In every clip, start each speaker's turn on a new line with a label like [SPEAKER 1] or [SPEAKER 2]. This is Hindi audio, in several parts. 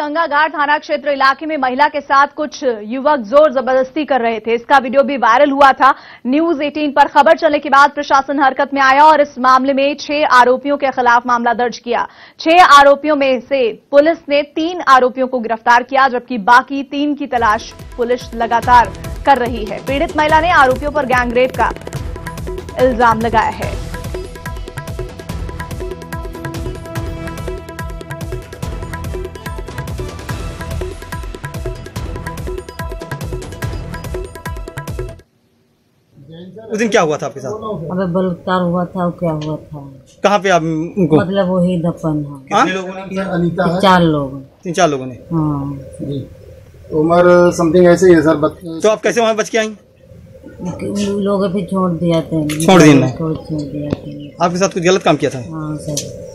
[SPEAKER 1] दरभंगा घाट थाना क्षेत्र इलाके में महिला के साथ कुछ युवक जोर जबरदस्ती कर रहे थे। इसका वीडियो भी वायरल हुआ था। न्यूज 18 पर खबर चलने के बाद प्रशासन हरकत में आया और इस मामले में 6 आरोपियों के खिलाफ मामला दर्ज किया। 6 आरोपियों में से पुलिस ने 3 आरोपियों को गिरफ्तार किया, जबकि बाकी 3 की तलाश पुलिस लगातार कर रही है। पीड़ित महिला ने आरोपियों पर गैंगरेप का इल्जाम लगाया है।
[SPEAKER 2] उस दिन क्या हुआ था आपके साथ?
[SPEAKER 3] अबे बलात्कार हुआ था। क्या हुआ था?
[SPEAKER 2] कहाँ पे आप उनको?
[SPEAKER 3] मतलब वही दफन है।
[SPEAKER 2] कितने लोगों ने किया?
[SPEAKER 4] अनीता है।
[SPEAKER 3] 4 लोग।
[SPEAKER 4] 3-4
[SPEAKER 2] लोगों ने।
[SPEAKER 3] हाँ।
[SPEAKER 4] उम्र समथिंग ऐसे ही है सर।
[SPEAKER 2] तो आप कैसे वहाँ बच के आई?
[SPEAKER 3] लोग भी छोड़ दिया था।
[SPEAKER 2] छोड़ दिया?
[SPEAKER 3] छोड़ दिया था।
[SPEAKER 2] आपके साथ कुछ गलत काम किया था?
[SPEAKER 3] हाँ सर।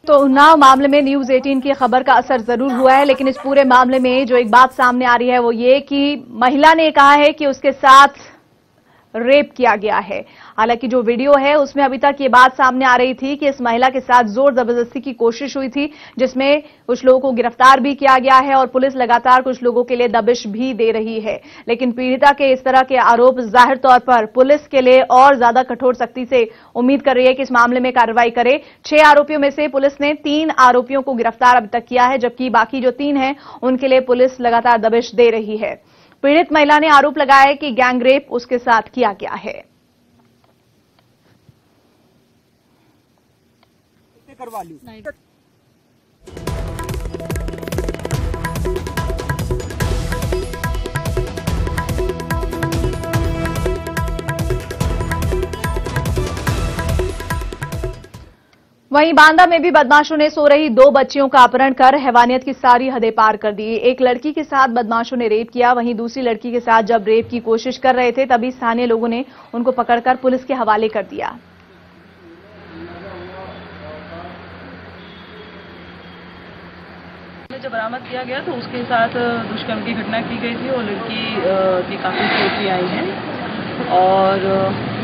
[SPEAKER 1] तो उन्नाव मामले में न्यूज 18 की खबर का असर जरूर हुआ है, लेकिन इस पूरे मामले में जो एक बात सामने आ रही है वो ये कि महिला ने कहा है कि उसके साथ रेप किया गया है। हालांकि जो वीडियो है उसमें अभी तक ये बात सामने आ रही थी कि इस महिला के साथ जोर जबरदस्ती की कोशिश हुई थी, जिसमें कुछ लोगों को गिरफ्तार भी किया गया है और पुलिस लगातार कुछ लोगों के लिए दबिश भी दे रही है। लेकिन पीड़िता के इस तरह के आरोप जाहिर तौर पर पुलिस के लिए और ज्यादा कठोर सख्ती से उम्मीद कर रही है कि इस मामले में कार्रवाई करे। 6 आरोपियों में से पुलिस ने 3 आरोपियों को गिरफ्तार अभी तक किया है, जबकि बाकी जो 3 हैं उनके लिए पुलिस लगातार दबिश दे रही है। पीड़ित महिला ने आरोप लगाया है कि गैंगरेप उसके साथ किया गया है। वहीं बांदा में भी बदमाशों ने सो रही 2 बच्चियों का अपहरण कर हैवानियत की सारी हदें पार कर दी। एक लड़की के साथ बदमाशों ने रेप किया, वहीं दूसरी लड़की के साथ जब रेप की कोशिश कर रहे थे तभी स्थानीय लोगों ने उनको पकड़कर पुलिस के हवाले कर दिया।
[SPEAKER 5] जब बरामद किया गया तो उसके साथ दुष्कर्म की घटना की गई थी और लड़की की काफी चोटें आई हैं और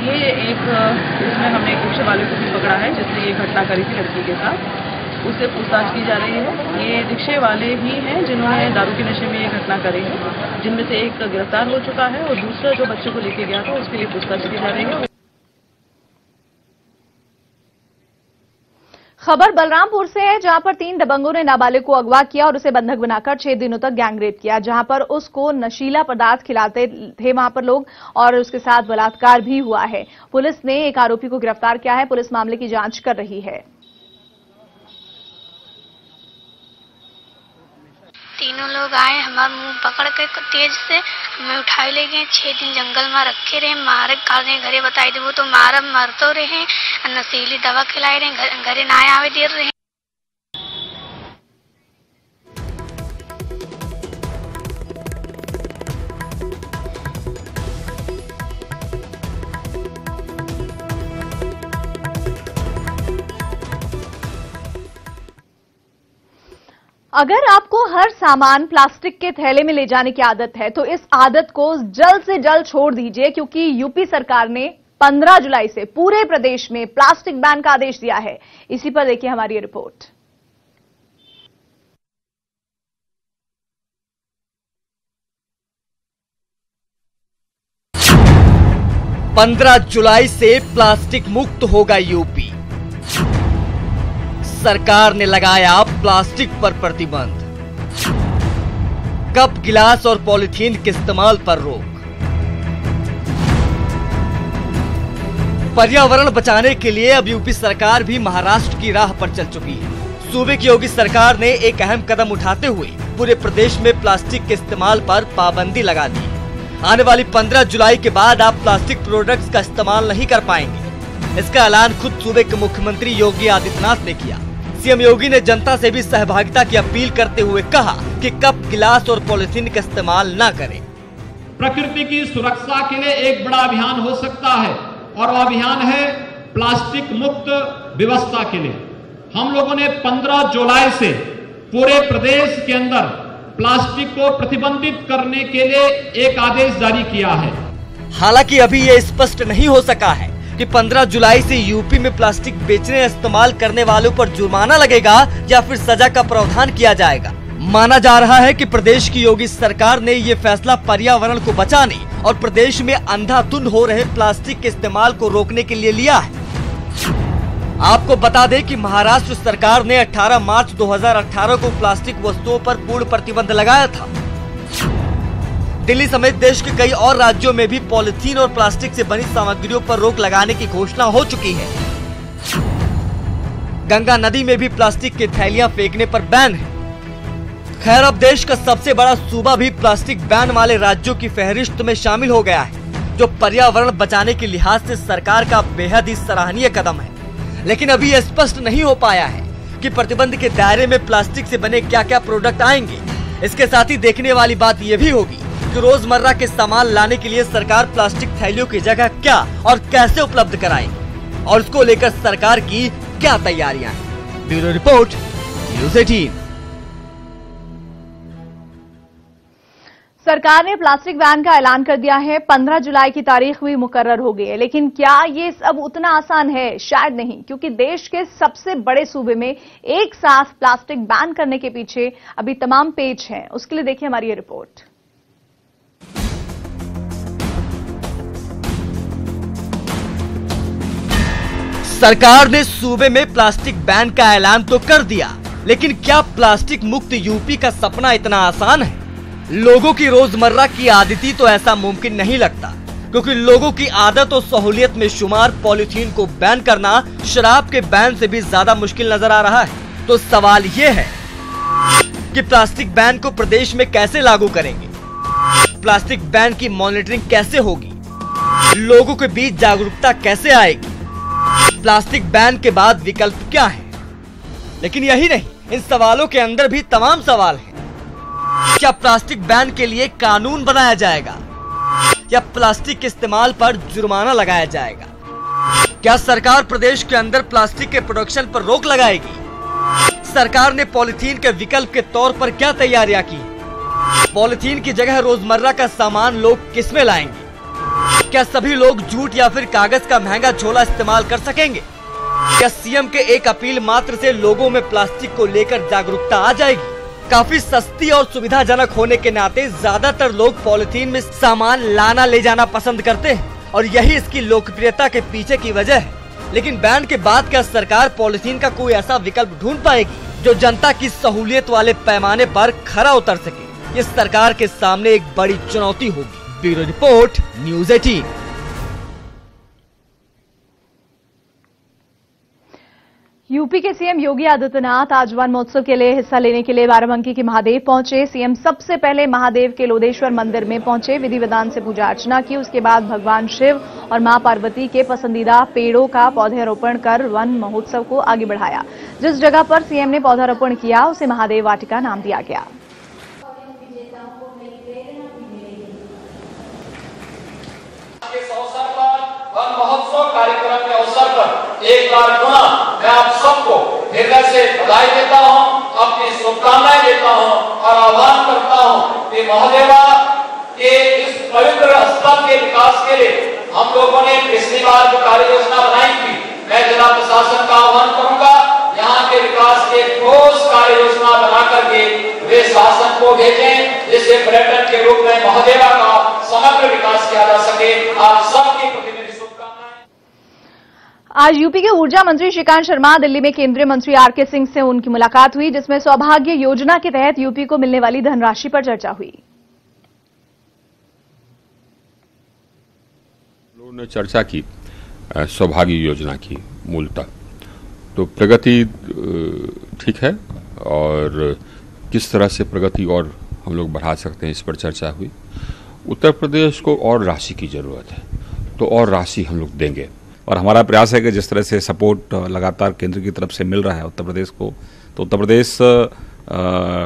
[SPEAKER 5] ये इसमें हमने एक रिक्शे वाले को भी पकड़ा है जिसने ये घटना करी थी लड़की के साथ। उससे पूछताछ की जा रही है। ये रिक्शे वाले ही हैं जिन्होंने दारू के नशे में ये घटना करी है, जिनमें से एक गिरफ्तार हो चुका है और दूसरा जो बच्चे को लेके गया था उसके लिए पूछताछ की जा रही है।
[SPEAKER 1] खबर बलरामपुर से है, जहां पर 3 दबंगों ने नाबालिग को अगवा किया और उसे बंधक बनाकर 6 दिनों तक गैंगरेप किया, जहां पर उसको नशीला पदार्थ खिलाते थे वहां पर लोग और उसके साथ बलात्कार भी हुआ है। पुलिस ने एक आरोपी को गिरफ्तार किया है। पुलिस मामले की जांच कर रही है।
[SPEAKER 6] तीनों लोग आए, हमारा मुंह पकड़ के तेज से हमें उठाए ले गए। 6 दिन जंगल में रखे रहे, मारे काले घरे बताई दे वो तो मर तो रहे, नशीली दवा खिलाए रहे, घरे ना आवे दे रहे।
[SPEAKER 1] अगर आपको हर सामान प्लास्टिक के थैले में ले जाने की आदत है तो इस आदत को जल्द से जल्द छोड़ दीजिए, क्योंकि यूपी सरकार ने 15 जुलाई से पूरे प्रदेश में प्लास्टिक बैन का आदेश दिया है। इसी पर देखिए हमारी रिपोर्ट।
[SPEAKER 7] पंद्रह जुलाई से प्लास्टिक मुक्त होगा यूपी। सरकार ने लगाया प्लास्टिक पर प्रतिबंध। कप, गिलास और पॉलीथीन के इस्तेमाल पर रोक। पर्यावरण बचाने के लिए अब यूपी सरकार भी महाराष्ट्र की राह पर चल चुकी है। सूबे की योगी सरकार ने एक अहम कदम उठाते हुए पूरे प्रदेश में प्लास्टिक के इस्तेमाल पर पाबंदी लगा दी। आने वाली 15 जुलाई के बाद आप प्लास्टिक प्रोडक्ट्स का इस्तेमाल नहीं कर पाएंगे। इसका ऐलान खुद सूबे के मुख्यमंत्री योगी आदित्यनाथ ने किया। सीएम योगी ने जनता से भी सहभागिता की अपील करते हुए कहा कि कप, गिलास और पॉलीथीन का इस्तेमाल न करें।
[SPEAKER 8] प्रकृति की सुरक्षा के लिए एक बड़ा अभियान हो सकता है और वह अभियान है प्लास्टिक मुक्त व्यवस्था के लिए। हम लोगों ने 15 जुलाई से पूरे प्रदेश के अंदर प्लास्टिक को प्रतिबंधित करने के लिए एक आदेश जारी किया है।
[SPEAKER 7] हालांकि अभी ये स्पष्ट नहीं हो सका है कि 15 जुलाई से यूपी में प्लास्टिक बेचने या इस्तेमाल करने वालों पर जुर्माना लगेगा या फिर सजा का प्रावधान किया जाएगा। माना जा रहा है कि प्रदेश की योगी सरकार ने ये फैसला पर्यावरण को बचाने और प्रदेश में अंधाधुंध हो रहे प्लास्टिक के इस्तेमाल को रोकने के लिए लिया है। आपको बता दें कि महाराष्ट्र सरकार ने 18 मार्च 2018 को प्लास्टिक वस्तुओं पर पूर्ण प्रतिबंध लगाया था। दिल्ली समेत देश के कई और राज्यों में भी पॉलिथीन और प्लास्टिक से बनी सामग्रियों पर रोक लगाने की घोषणा हो चुकी है। गंगा नदी में भी प्लास्टिक की थैलियां फेंकने पर बैन है। खैर, अब देश का सबसे बड़ा सूबा भी प्लास्टिक बैन वाले राज्यों की फहरिस्त में शामिल हो गया है, जो पर्यावरण बचाने के लिहाज से सरकार का बेहद ही सराहनीय कदम है। लेकिन अभी यह स्पष्ट नहीं हो पाया है कि प्रतिबंध के दायरे में प्लास्टिक से बने क्या क्या प्रोडक्ट आएंगे। इसके साथ ही देखने वाली बात यह भी होगी कि रोजमर्रा के सामान लाने के लिए सरकार प्लास्टिक थैलियों की जगह क्या और कैसे उपलब्ध कराएगी और इसको लेकर सरकार की क्या तैयारियां हैं। Bureau report, news 18।
[SPEAKER 1] सरकार ने प्लास्टिक बैन का ऐलान कर दिया है। 15 जुलाई की तारीख भी मुकर्रर हो गई है, लेकिन क्या ये सब उतना आसान है? शायद नहीं, क्योंकि देश के सबसे बड़े सूबे में एक साथ प्लास्टिक बैन करने के पीछे अभी तमाम पेच हैं। उसके लिए देखिए हमारी ये रिपोर्ट।
[SPEAKER 7] सरकार ने सूबे में प्लास्टिक बैन का ऐलान तो कर दिया, लेकिन क्या प्लास्टिक मुक्त यूपी का सपना इतना आसान है? लोगों की रोजमर्रा की आदती तो ऐसा मुमकिन नहीं लगता, क्योंकि लोगों की आदत और सहूलियत में शुमार पॉलिथीन को बैन करना शराब के बैन से भी ज्यादा मुश्किल नजर आ रहा है। तो सवाल ये है कि प्लास्टिक बैन को प्रदेश में कैसे लागू करेंगे? प्लास्टिक बैन की मॉनिटरिंग कैसे होगी? लोगों के बीच जागरूकता कैसे आएगी? प्लास्टिक बैन के बाद विकल्प क्या है? लेकिन यही नहीं, इन सवालों के अंदर भी तमाम सवाल हैं। क्या प्लास्टिक बैन के लिए कानून बनाया जाएगा या प्लास्टिक के इस्तेमाल पर जुर्माना लगाया जाएगा? क्या सरकार प्रदेश के अंदर प्लास्टिक के प्रोडक्शन पर रोक लगाएगी? सरकार ने पॉलिथीन के विकल्प के तौर पर क्या तैयारियां की? पॉलिथीन की जगह रोजमर्रा का सामान लोग किसमें लाएंगे? क्या सभी लोग जूट या फिर कागज का महंगा झोला इस्तेमाल कर सकेंगे? क्या सीएम के एक अपील मात्र से लोगों में प्लास्टिक को लेकर जागरूकता आ जाएगी? काफी सस्ती और सुविधाजनक होने के नाते ज्यादातर लोग पॉलिथीन में सामान लाना ले जाना पसंद करते हैं और यही इसकी लोकप्रियता के पीछे की वजह है। लेकिन बैन के बाद क्या सरकार पॉलिथीन का कोई ऐसा विकल्प ढूंढ पाएगी जो जनता की सहूलियत वाले पैमाने पर खरा उतर सके? ये सरकार के सामने एक बड़ी चुनौती होगी। Bureau report, news 18।
[SPEAKER 1] यूपी के सीएम योगी आदित्यनाथ आज वन महोत्सव के लिए हिस्सा लेने के लिए बाराबंकी के महादेव पहुंचे। सीएम सबसे पहले महादेव के लोदेश्वर मंदिर में पहुंचे, विधि विधान से पूजा अर्चना की। उसके बाद भगवान शिव और मां पार्वती के पसंदीदा पेड़ों का पौधारोपण कर वन महोत्सव को आगे बढ़ाया। जिस जगह पर सीएम ने पौधारोपण किया उसे महादेव वाटिका नाम दिया गया।
[SPEAKER 9] वन महोत्सव कार्यक्रम के अवसर पर एक बार पुनः मैं आप सबको हृदय से बधाई देता हूं, अपनी शुभकामनाएं देता हूं और आह्वान करता हूं कि महादेवा के इस पवित्र स्थल के विकास के लिए हम लोगों ने पिछली बार जो कार्य योजना बनाई थी, मैं जिला प्रशासन का आह्वान करूंगा यहाँ के विकास के ठोस कार्य योजना बना करके वे शासन को भेजें, जिससे पर्यटन के रूप में महादेवा का समग्र विकास किया जा सके। आप सबकी
[SPEAKER 1] आज यूपी के ऊर्जा मंत्री श्रीकांत शर्मा दिल्ली में केंद्रीय मंत्री आरके सिंह से उनकी मुलाकात हुई, जिसमें सौभाग्य योजना के तहत यूपी को मिलने वाली धनराशि पर चर्चा हुई।
[SPEAKER 10] लोगों ने चर्चा की सौभाग्य योजना की मूलतः तो प्रगति ठीक है और किस तरह से प्रगति और हम लोग बढ़ा सकते हैं इस पर चर्चा हुई। उत्तर प्रदेश को और राशि की जरूरत है तो और राशि हम लोग देंगे और हमारा प्रयास है कि जिस तरह से सपोर्ट लगातार केंद्र की तरफ से मिल रहा है उत्तर प्रदेश को, तो उत्तर प्रदेश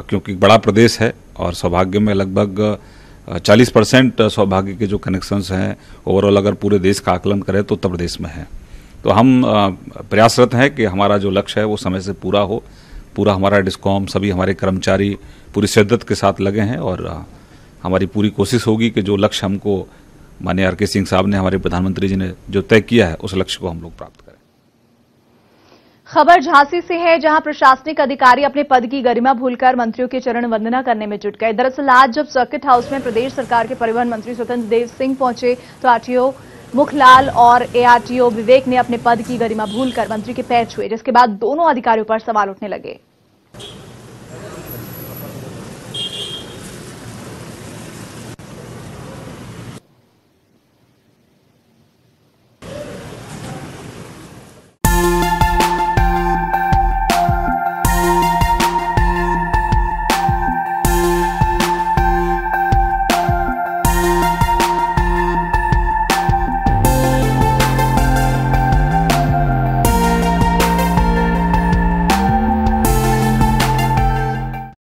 [SPEAKER 10] क्योंकि बड़ा प्रदेश है और सौभाग्य में लगभग 40% सौभाग्य के जो कनेक्शंस हैं ओवरऑल अगर पूरे देश का आकलन करें तो उत्तर प्रदेश में है। तो हम प्रयासरत हैं कि हमारा जो लक्ष्य है वो समय से पूरा हो। पूरा हमारा डिस्कॉम सभी हमारे कर्मचारी पूरी शिद्दत के साथ लगे हैं और हमारी पूरी कोशिश होगी कि जो लक्ष्य हमको
[SPEAKER 11] माननीय आर के सिंह साहब ने, हमारे प्रधानमंत्री जी ने जो तय किया है उस लक्ष्य को हम लोग प्राप्त करें।
[SPEAKER 1] खबर झांसी से है, जहां प्रशासनिक अधिकारी अपने पद की गरिमा भूलकर मंत्रियों की चरण वंदना करने में जुट गए। दरअसल आज जब सर्किट हाउस में प्रदेश सरकार के परिवहन मंत्री स्वतंत्र देव सिंह पहुंचे तो आरटीओ मुखलाल और एआरटीओ विवेक ने अपने पद की गरिमा भूलकर मंत्री के पैर छुए, जिसके बाद दोनों अधिकारियों पर सवाल उठने लगे।